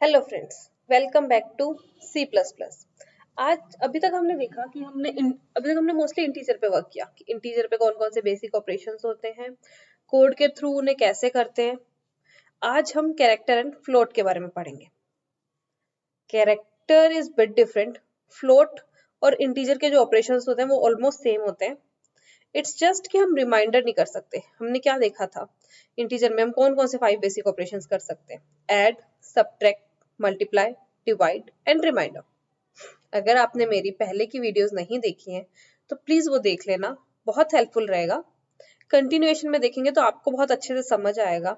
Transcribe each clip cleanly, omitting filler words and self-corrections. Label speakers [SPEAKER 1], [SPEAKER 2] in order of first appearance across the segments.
[SPEAKER 1] Hello friends, welcome back to C plus plus. आज अभी तक हमने देखा कि अभी तक हमने मोस्टली इंटीजर पे वर्क किया कि इंटीजर पे कौन कौन से बेसिक ऑपरेशंस होते हैं, कोड के थ्रू उन्हें कैसे करते हैं। आज हम कैरेक्टर एंड फ्लोट के बारे में पढ़ेंगे। Character is bit different. Float और इंटीजर के जो ऑपरेशंस होते हैं वो ऑलमोस्ट सेम होते हैं। इट्स जस्ट कि हम रिमाइंडर नहीं कर सकते। हमने क्या देखा था, इंटीजर में हम कौन कौन से 5 बेसिक ऑपरेशंस कर सकते हैं? Add, subtract, multiply, divide and remainder. अगर आपने मेरी पहले की वीडियोस नहीं देखी हैं तो प्लीज वो देख लेना, बहुत हेल्पफुल रहेगा। कंटिन्यूएशन में देखेंगे तो आपको बहुत अच्छे से समझ आएगा,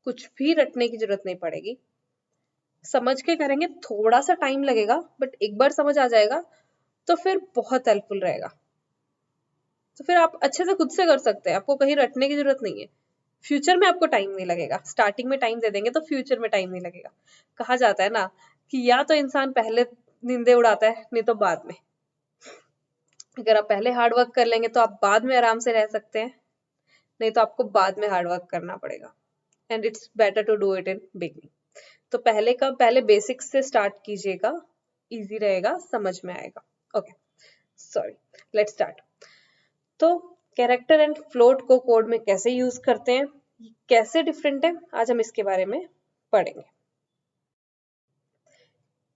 [SPEAKER 1] कुछ भी रटने की जरूरत नहीं पड़ेगी। समझ के करेंगे, थोड़ा सा टाइम लगेगा बट एक बार समझ आ जाएगा तो फिर बहुत हेल्पफुल रहेगा। तो फिर आप अच्छे से खुद से कर सकते हैं, आपको कहीं रटने की जरूरत नहीं है। फ्यूचर में आपको टाइम नहीं लगेगा, स्टार्टिंग में टाइम दे देंगे तो फ्यूचर में टाइम नहीं लगेगा। कहा जाता है ना कि या तो इंसान पहले नींदे उड़ाता है, नहीं तो बाद में। अगर आप पहले हार्ड वर्क कर लेंगे तो आप बाद में आराम से रह सकते हैं, नहीं तो आपको बाद में हार्ड वर्क करना पड़ेगा। And it's better to do it in beginning. तो पहले बेसिक्स से स्टार्ट कीजिएगा, इजी रहेगा, समझ में आएगा। Okay, sorry, let's start. तो कैरेक्टर एंड फ्लोट को कोड में कैसे यूज करते हैं, कैसे डिफरेंट है, आज हम इसके बारे में पढ़ेंगे।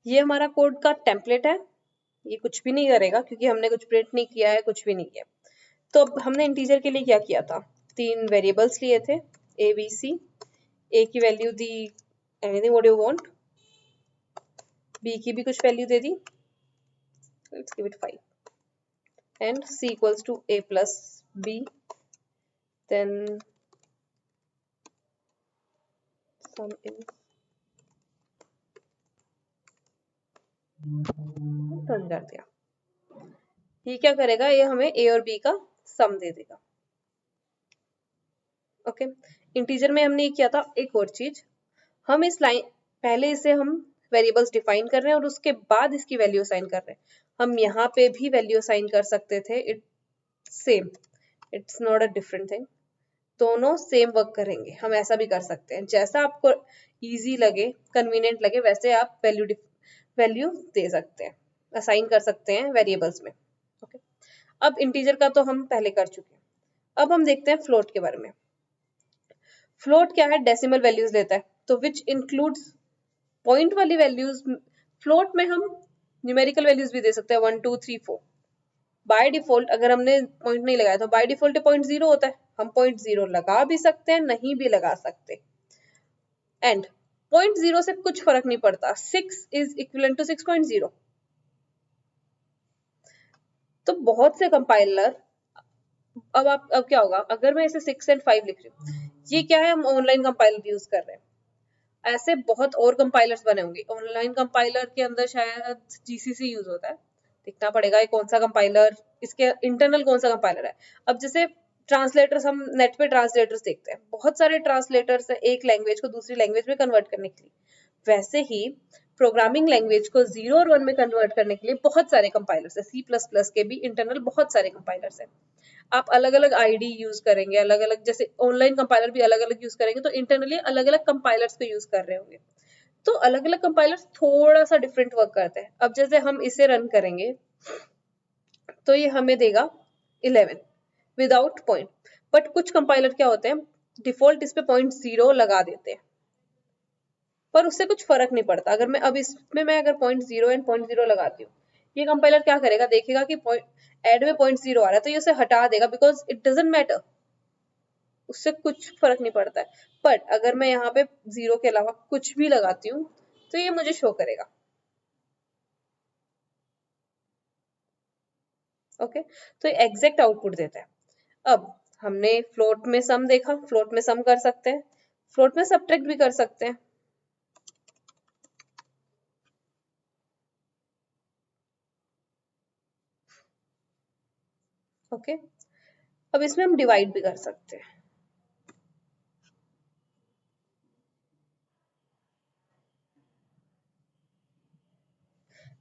[SPEAKER 1] ये हमारा कोड का टेम्पलेट है। ये कुछ भी नहीं करेगा क्योंकि हमने कुछ प्रिंट नहीं किया है, कुछ भी नहीं किया। तो अब हमने इंटीजर के लिए क्या किया था, 3 वेरिएबल्स लिए थे, ए बी सी। ए की वैल्यू दी anything what you want, b की भी कुछ वैल्यू दे दी, let's give it 5, and c equals to a plus b, then sum in, समझा दिया। ये क्या करेगा, ये हमें ए और बी का सम दे देगा। ओके, इंटीजर में हमने ये किया था एक और चीज, हम इस लाइन पहले इसे हम वेरिएबल्स डिफाइन कर रहे हैं और उसके बाद इसकी वैल्यू असाइन कर रहे हैं। हम यहाँ पे भी वैल्यू असाइन कर सकते थे, it same, it's not a different thing. दोनों सेम वर्क करेंगे, हम ऐसा भी कर सकते हैं, जैसा आपको इजी लगे, कन्वीनियंट लगे, वैसे आप वैल्यू दे सकते हैं, असाइन कर सकते हैं वेरिएबल्स में। ओके, अब इंटीजर का तो हम पहले कर चुके हैं। अब हम देखते हैं फ्लोट के बारे में। फ्लोट क्या है, डेसिमल वैल्यूज लेता है, तो विच इंक्लूड्स पॉइंट वाली वैल्यूज। फ्लोट में हम न्यूमेरिकल वैल्यूज भी दे सकते हैं, 1 2 3 4। बाय डिफॉल्ट अगर हमने पॉइंट नहीं लगाया तो बाय डिफॉल्ट पॉइंट 0 होता है। हम पॉइंट 0 लगा भी सकते हैं, नहीं भी लगा सकते। एंड पॉइंट 0 से कुछ फर्क नहीं पड़ता, 6 इज इक्विवेलेंट टू 6.0। तो बहुत से कंपाइलर, अब क्या होगा अगर मैं इसे 6 एंड 5 लिख रही हूँ, ये क्या है, हम ऑनलाइन कंपाइलर यूज कर रहे हैं। ऐसे बहुत और कंपाइलर्स बने होंगे, ऑनलाइन कंपाइलर के अंदर शायद जीसीसी यूज होता है, देखना पड़ेगा ये कौन सा कंपाइलर, इसके इंटरनल कौन सा कंपाइलर है। अब जैसे ट्रांसलेटर्स, हम नेट पे ट्रांसलेटर्स देखते हैं, बहुत सारे ट्रांसलेटर्स है एक लैंग्वेज को दूसरी लैंग्वेज में कन्वर्ट करने के लिए। वैसे ही प्रोग्रामिंग लैंग्वेज को 0 और 1 में कन्वर्ट करने के लिए बहुत सारे कंपाइलर्स है। सी प्लस प्लस के भी इंटरनल बहुत सारे कंपाइलर्स है। आप अलग अलग आईडी यूज करेंगे, अलग अलग, जैसे ऑनलाइन कंपाइलर भी अलग अलग यूज करेंगे, तो इंटरनली अलग अलग कंपाइलर्स को यूज कर रहे होंगे। तो अलग अलग कंपाइलर्स थोड़ा सा डिफरेंट वर्क करते हैं। अब जैसे हम इसे रन करेंगे तो ये हमें देगा 11 विदाउट पॉइंट। बट कुछ कंपाइलर क्या होते हैं, डिफॉल्ट इस पे पॉइंट 0 लगा देते हैं, पर उससे कुछ फर्क नहीं पड़ता। अगर मैं अब इसमें मैं अगर पॉइंट 0 एंड पॉइंट 0 लगाती हूँ, ये कंपाइलर क्या करेगा, देखेगा कि एड में पॉइंट 0 आ रहा है तो ये उसे हटा देगा, बिकॉज इट डजेंट मैटर, उससे कुछ फर्क नहीं पड़ता है। बट अगर मैं यहाँ पे 0 के अलावा कुछ भी लगाती हूँ तो ये मुझे शो करेगा। ओके, तो ये एग्जैक्ट आउटपुट देता है। अब हमने फ्लोट में सम देखा, फ्लोट में सम कर सकते हैं, फ्लोट में सब्ट्रैक्ट भी कर सकते हैं। ओके, अब इसमें हम डिवाइड भी कर सकते हैं।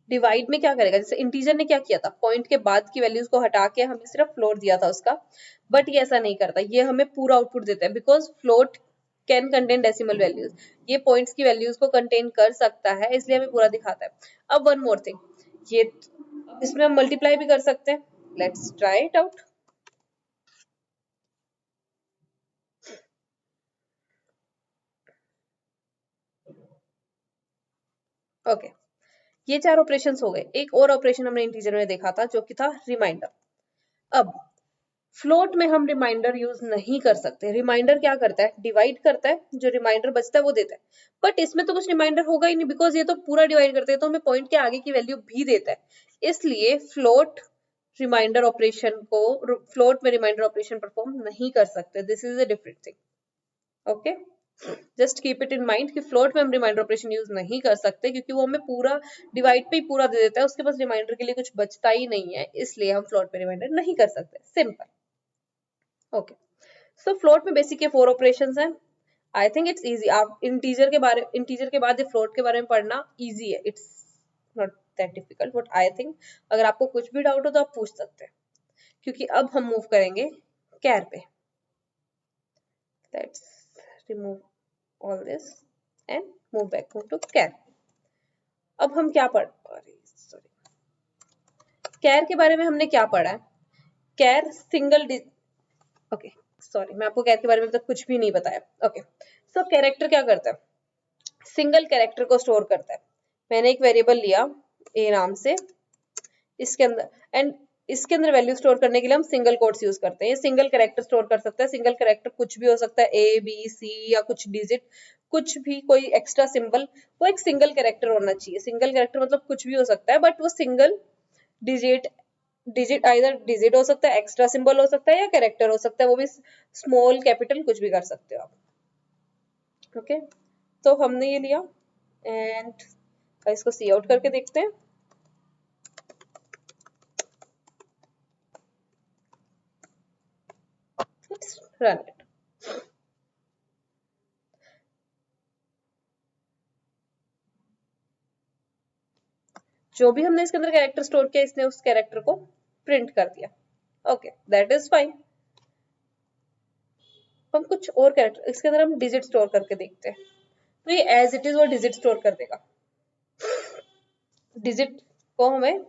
[SPEAKER 1] डिवाइड में क्या करेगा, जैसे इंटीजर ने क्या किया था, पॉइंट के बाद की वैल्यूज को हटा के हमें सिर्फ फ्लोट दिया था उसका, बट ये ऐसा नहीं करता, ये हमें पूरा आउटपुट देता है। Because float can contain decimal values, ये पॉइंट्स की वैल्यूज को कंटेन कर सकता है, इसलिए हमें पूरा दिखाता है। अब वन मोर थिंग, ये अब इसमें हम मल्टीप्लाई भी कर सकते हैं, let's try it out. Okay, ये 4 ऑपरेशंस हो गए। एक और ऑपरेशन हमने इंटीजर में देखा था जो कि था रिमाइंडर। अब फ्लोट में हम रिमाइंडर यूज नहीं कर सकते। रिमाइंडर क्या करता है, डिवाइड करता है, जो रिमाइंडर बचता है वो देता है। बट इसमें तो कुछ रिमाइंडर होगा ही नहीं, बिकॉज ये तो पूरा डिवाइड करते हैं, तो हमें पॉइंट के आगे की वैल्यू भी देता है। इसलिए फ्लोट रिमाइंडर ऑपरेशन को, फ्लोट में रिमाइंडर ऑपरेशन परफॉर्म नहीं कर सकते। This is a different thing. Okay, just keep it in mind कि फ्लोट में हम रिमाइंडर ऑपरेशन यूज नहीं कर सकते, क्योंकि वो हमें पूरा डिवाइड पे ही पूरा दे देता है, उसके पास रिमाइंडर के लिए कुछ बचता ही नहीं है, इसलिए हम फ्लोट पे रिमाइंडर नहीं कर सकते। सिंपल। ओके, सो फ्लोट में बेसिक ये 4 ऑपरेशंस हैं। I think it's easy. आप इंटीजर के बाद फ्लोट के बारे में पढ़ना इजी है, it's not that difficult, but I think अगर आपको कुछ भी डाउट हो तो आप पूछ सकते हैं, क्योंकि अब हम मूव करेंगे कैर पे। Let's remove all this and move back to char। अब हम क्या कैर के बारे में हमने क्या पढ़ा है, कैर सिंगल ओके सॉरी, मैं आपको कैर के बारे में तो कुछ भी नहीं बताया। ओके, सो कैरेक्टर क्या करता है, सिंगल कैरेक्टर को स्टोर करता है। मैंने एक वेरिएबल लिया ए नाम से, इसके अंदर एंड इसके अंदर वैल्यू स्टोर करने के लिए हम सिंगल कोट्स यूज करते हैं। ये सिंगल कैरेक्टर स्टोर कर सकता है। सिंगल कैरेक्टर कुछ भी हो सकता है, ए बी सी या कुछ डिजिट, कुछ भी, कोई एक्स्ट्रा सिंबल, वो एक सिंगल कैरेक्टर होना चाहिए। सिंगल कैरेक्टर मतलब कुछ भी हो सकता है, बट वो single digit digit either digit हो सकता है, एक्स्ट्रा सिंबल हो सकता है, या कैरेक्टर हो सकता है, वो भी स्मॉल कैपिटल कुछ भी कर सकते हो आप। ओके, तो हमने ये लिया एंड इसको सी आउट करके देखते हैं। Let's run it। जो भी हमने इसके अंदर कैरेक्टर स्टोर किया, इसने उस कैरेक्टर को प्रिंट कर दिया। Okay, that is fine. हम कुछ और कैरेक्टर इसके अंदर हम डिजिट स्टोर करके देखते हैं, तो ये एज इट इज वो डिजिट स्टोर कर देगा, डिजिट को हमें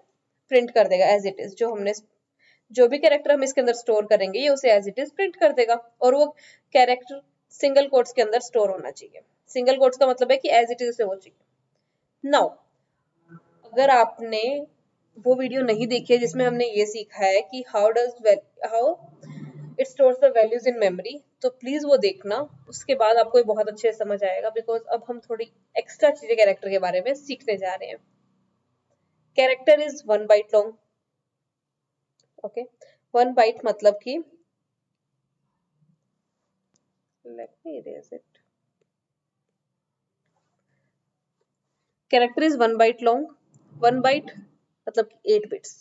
[SPEAKER 1] प्रिंट कर देगा एज इट इज। जो भी कैरेक्टर हम इसके अंदर स्टोर करेंगे, ये उसे एज इट इज प्रिंट कर देगा, और वो कैरेक्टर सिंगल कोट्स के अंदर स्टोर होना चाहिए। सिंगल कोट्स का मतलब है कि एज इट इज से वो चाहिए। नाउ अगर आपने वो वीडियो नहीं देखी है जिसमें हमने ये सीखा है कि how it stores the values in memory, तो प्लीज वो देखना, उसके बाद आपको ये बहुत अच्छे से समझ आएगा, बिकॉज अब हम थोड़ी एक्स्ट्रा चीजें कैरेक्टर के बारे में सीखने जा रहे हैं। Character is 1 byte long. Okay, 1 byte मतलब कि, let me erase it, character is 1 byte long. 1 byte मतलब 8 बिट्स।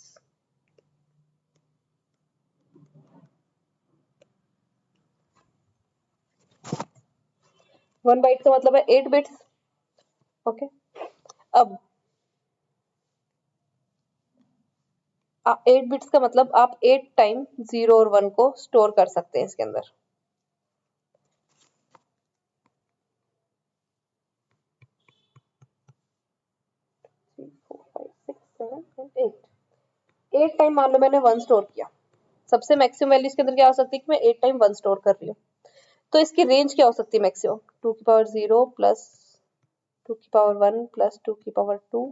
[SPEAKER 1] वन बाइट का मतलब है 8 बिट्स। ओके, अब 8 बिट्स का मतलब आप 8 टाइम 0 और 1 को स्टोर कर सकते हैं इसके अंदर। एट टाइम मान लो मैंने 1 स्टोर किया, सबसे मैक्सिमम वैल्यू इसके अंदर क्या हो सकती है कि मैं 8 टाइम 1 स्टोर कर रही हूँ, तो इसकी रेंज क्या हो सकती है मैक्सिमम, 2 की पावर 0 प्लस 2 की पावर 1 प्लस 2 की पावर 2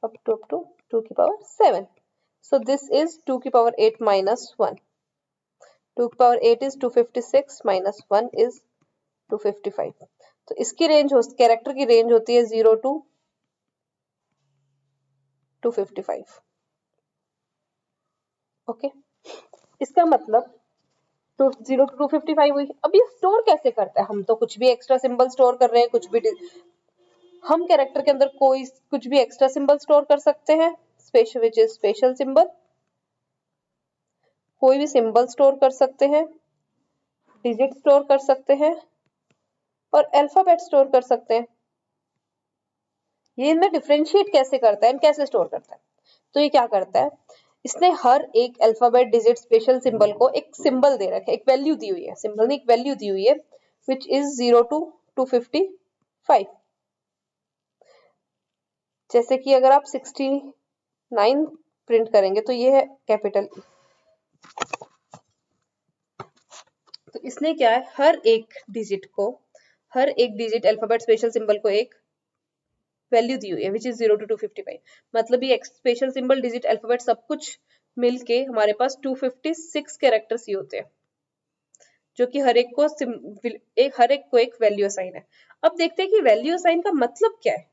[SPEAKER 1] up to 2 की पावर 7। so this is 2 की पावर 8 minus 1। 2 की पावर 8 is 256 minus 1 is 255। तो इसकी रेंज कैरेक्टर की रेंज होती है 0 to 255। ओके, इसका मतलब तो 0 to 255 हुई। अब ये स्टोर कैसे करता है, हम तो कुछ भी एक्स्ट्रा सिंबल स्टोर कर रहे हैं, कुछ भी हम कैरेक्टर के अंदर कोई कुछ भी एक्स्ट्रा सिंबल स्टोर कर सकते हैं, special which is special symbol, कोई भी सिंबल स्टोर कर सकते हैं, डिजिट स्टोर कर सकते हैं, और अल्फाबेट स्टोर कर सकते हैं। ये इनमें डिफरेंशिएट कैसे करता है, कैसे स्टोर करता है, तो ये क्या करता है, इसने हर एक अल्फाबेट डिजिट स्पेशल सिंबल को एक सिंबल दे रखा है, एक वैल्यू दी हुई है, सिंबल ने एक वैल्यू दी हुई है, which is 0 to 255. जैसे कि अगर आप 69 प्रिंट करेंगे तो ये है कैपिटल E। तो इसने क्या है, हर एक डिजिट अल्फाबेट स्पेशल सिंबल को एक वैल्यू दी हुई है विच इज 0 to 255। मतलब ये स्पेशल सिंबल डिजिट अल्फाबेट सब कुछ मिलके हमारे पास 256 कैरेक्टर्स ही होते हैं, जो कि हर एक को एक वैल्यू असाइन है। अब देखते हैं कि वैल्यू असाइन का मतलब क्या है।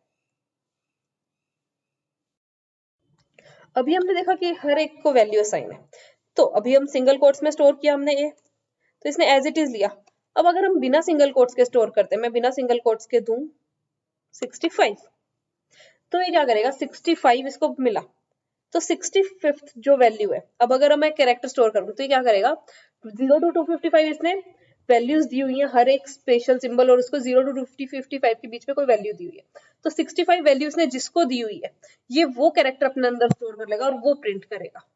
[SPEAKER 1] अभी हमने देखा कि हर एक को वैल्यू असाइन है, तो अभी हम सिंगल कोट्स में स्टोर किया हमने ए, तो इसने एज इट इज लिया। अब अगर हम बिना सिंगल कोट्स के स्टोर करते हैं, मैं बिना सिंगल कोट्स के दूं 65, तो ये क्या करेगा, 65 इसको मिला, तो 65th जो वैल्यू है, अब अगर मैं कैरेक्टर स्टोर करूँ तो ये क्या करेगा, 0 to 255 इसने वैल्यूज दी हुई है हर एक स्पेशल सिंबल, और उसको 0 to 255 के बीच में कोई वैल्यू दी हुई है। तो 65 वैल्यूज ने जिसको दी हुई है, ये वो कैरेक्टर अपने अंदर स्टोर कर लेगा और वो प्रिंट करेगा।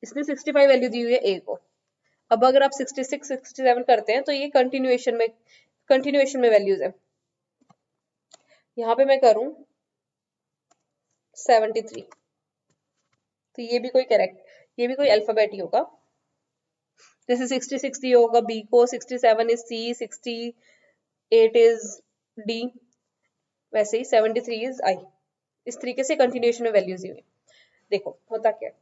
[SPEAKER 1] इसने 65 वैल्यू दी हुई है ए को। अब अगर आप 66 67 करते हैं तो ये कंटिन्यूएशन में वैल्यूज है। यहाँ पे मैं करूं 73, तो ये भी कोई अल्फाबेट ही होगा। जैसे 66 दी होगा बी को, 67 इज सी, 68 इज डी, वैसे ही 73 इज आई। इस तरीके से कंटिन्यूएशन में वैल्यूज दी हुई। देखो होता क्या है,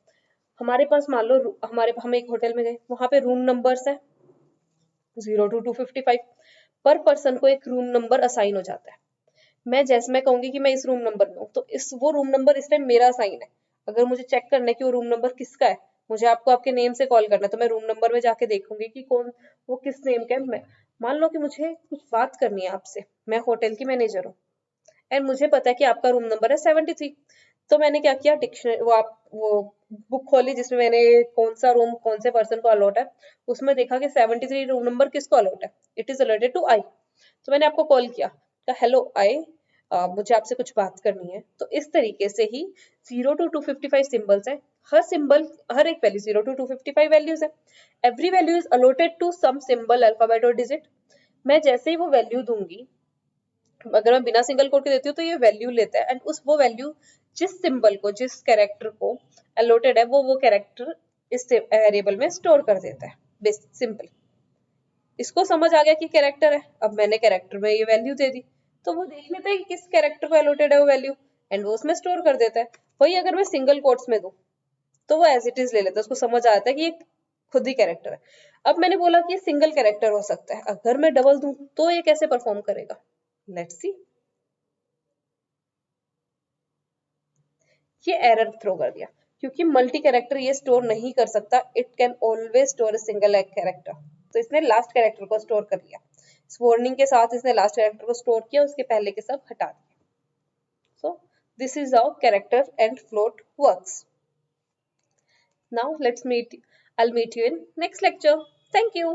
[SPEAKER 1] हमारे पास मान लो हम एक होटल में गए, वहां पे रूम नंबर्स है 0 to 255, पर पर्सन को एक रूम नंबर असाइन हो जाता है। मैं कहूंगी कि मैं इस रूम नंबर में हूँ, तो वो रूम नंबर इस टाइम मेरा असाइन है। अगर मुझे चेक करना है कि वो रूम नंबर किसका है, मुझे आपको आपके नेम से कॉल करना है, तो मैं रूम नंबर में जाके देखूंगी कि वो किस नेम का है। मान लो कि मुझे कुछ बात करनी है आपसे, मैं होटल की मैनेजर हूँ एंड मुझे पता है कि आपका रूम नंबर है 73। तो मैंने क्या किया, डिक्शनरी वो बुक खोली जिसमें मैंने कौन सा रूम कौन से पर्सन को अलॉट है, उसमें देखा कि 73 रूम नंबर किसको अलॉट है, इट इज अलॉटेड टू आई। तो मैंने आपको कॉल किया, हेलो आई, मुझे आपसे कुछ बात करनी है। तो इस तरीके से ही 0 to 255 सिंबल्स है, हर एक वैल्यू 0 to 255 वैल्यूज है। Every value is allotted to some symbol, alphabet और डिजिट। मैं जैसे ही वो वैल्यू दूंगी, अगर मैं बिना सिंगल कोड के देती हूँ तो ये वैल्यू लेता है एंड वो वैल्यू जिस कैरेक्टर को अलॉटेड है, वो कैरेक्टर इस वेरिएबल में स्टोर कर देता है। सिंपल, इसको समझ आ गया कि कैरेक्टर है। अब मैंने कैरेक्टर में ये वैल्यू दे दी, तो वो देख लेता है कि किस कैरेक्टर को अलॉटेड है वो वैल्यू, एंड वो उसमें स्टोर कर देता है। वही अगर मैं सिंगल कोट्स में दूं तो वो एज इट इज ले लेता है, उसको समझ आता है कि ये खुद ही कैरेक्टर है। अब मैंने बोला कि ये सिंगल कैरेक्टर हो सकता है, अगर मैं डबल दूं तो ये कैसे परफॉर्म करेगा, लेट्स सी। ये एरर थ्रो कर दिया, क्योंकि मल्टी कैरेक्टर ये स्टोर नहीं कर सकता, it can always store a single character. तो इसने लास्ट कैरेक्टर को स्टोर कर लिया, इस वार्निंग के साथ इसने लास्ट कैरेक्टर को स्टोर किया, उसके पहले के सब हटा दिए। So this is how character and float works. Now I'll meet you in next lecture. Thank you.